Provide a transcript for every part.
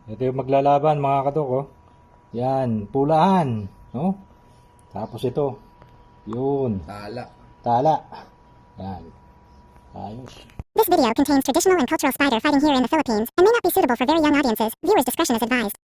Ito yung maglalaban mga kadok, oh. Yan, pulaan, no? Tapos ito, yun, Tala. tala. Yan, ayos. This video contains traditional and cultural spider fighting here in the Philippines and may not be suitable for very young audiences. Viewers' discretion is advised.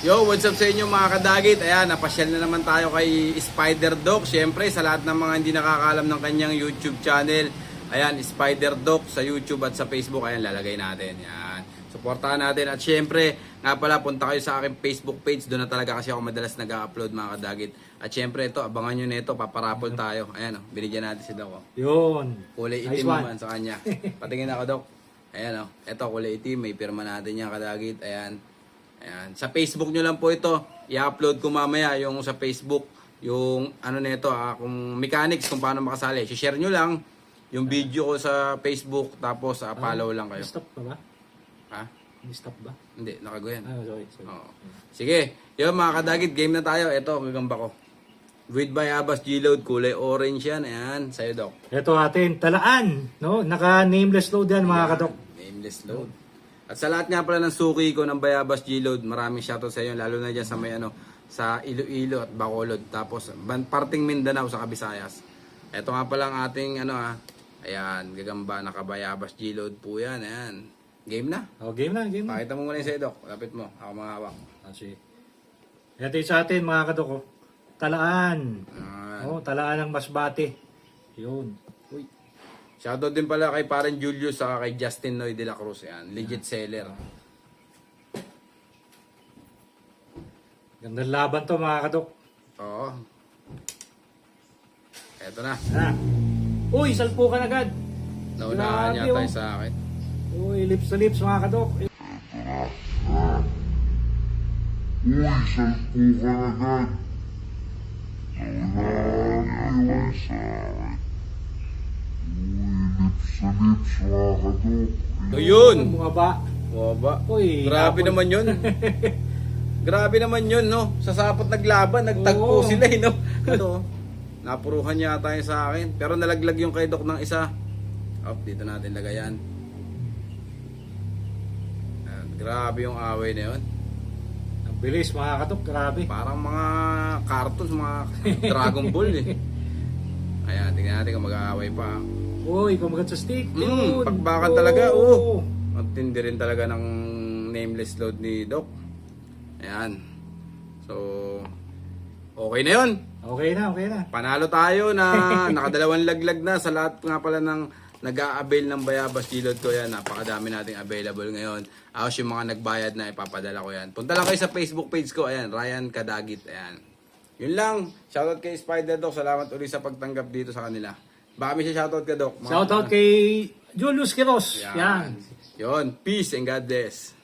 Yo, what's up sa inyo mga kadagit? Ayan, napasyal na naman tayo kay Spider Doc. Siyempre, sa lahat ng mga hindi nakakaalam ng kanyang YouTube channel, ayan, Spider Doc sa YouTube at sa Facebook, ayan, lalagay natin. Ayan, supportahan natin. At siyempre, nga pala, punta kayo sa aking Facebook page. Doon na talaga kasi ako madalas nag-upload mga kadagit. At siyempre, ito, abangan nyo na ito, paparapol tayo. Ayan, binigyan natin si Doc. Oh. Yun. Kulay Nice itim one. naman sa kanya. Patingin ako, Doc. Ayan, oh. Ito, kulay itim. May pirma natin yan, kadagit. Ayan. Ayan. Sa Facebook nyo lang po ito. I-upload ko mamaya yung sa Facebook. Yung ano nito, kung mechanics, kung paano makasali. I-share nyo lang yung video ko sa Facebook. Tapos follow lang kayo. Stop pa ba? Ha? Stop ba? Hindi, nakagoyan. Sorry. Oo. Sige. Yun mga kadagit, game na tayo. Ito, gagamba ko. With Bayabas G-Load, kulay orange yan. Ayan, sa'yo, Doc. Ito atin, talaan, no? Naka-nameless load yan mga kadok. Nameless load. At sa lahat nga pala ng suki ko ng Bayabas G-Load, maraming shoutout sa inyo, lalo na dyan sa may sa Iloilo at Bacolod. Tapos, parting Mindanao sa Kabisayas. Ito nga pala ang ating, ayan, gagamba, naka-Bayabas G-Load po yan, ayan. Game na. Oh, game na. Pakita mo muna yung sa'yo, Doc. Lapit mo, ako mga hawak. Sige. Ito yung sa atin mga kadok, oh. Talaan. Ayan. Oh, talaan ng Masbate. Yun. Uy. Shoutout din pala kay parang Julius sa kay Justin Noy de la Cruz. Yan, legit seller. Gandang laban to mga kadok. Oo. Eto na. Uy, salpukan agad. Naunahan Grabe, yata oh. sa akin. Uy, lips to lips mga kadok. Uy, salpukan agad. Naunahan sa akin. Uy, lips sa lips, mga kadok. Ayun! Bumaba. Waba. Uy, Grabe napon. naman yun. Grabe naman yun, no? Sa sapot naglaban, nagtagpo Oo. sila, no? Ito, napuruhan yata yung sa akin. Pero nalaglag yung kay Doc ng isa. Dito natin lagayan. Ayan, grabe yung away na yun. Ang bilis mga kadok, grabe. Parang mga cartoons, mga Dragon Ball eh. Ayan, tingnan natin kung mag-aaway pa. Uy, kumagat sa stick. Yun. Pagbakan talaga, Ang tindi rin talaga ng nameless load ni Doc. Ayan. So, okay na yun. Okay na. Panalo tayo na nakadalawang laglag na sa lahat nga pala ng nag-a-avail ng Bayabas G-Load ko yan. Napakadami nating available ngayon. Ayos yung mga nagbayad na ipapadala ko yan. Punta lang kayo sa Facebook page ko. Ayan, Ryan Kadagit. Ayan. Yun lang. Shoutout kay Spider Doc. Salamat ulit sa pagtanggap dito sa kanila. Baka may shoutout ka, Doc. Shoutout kay Julius Quiros. Yan. Yun. Peace and God bless.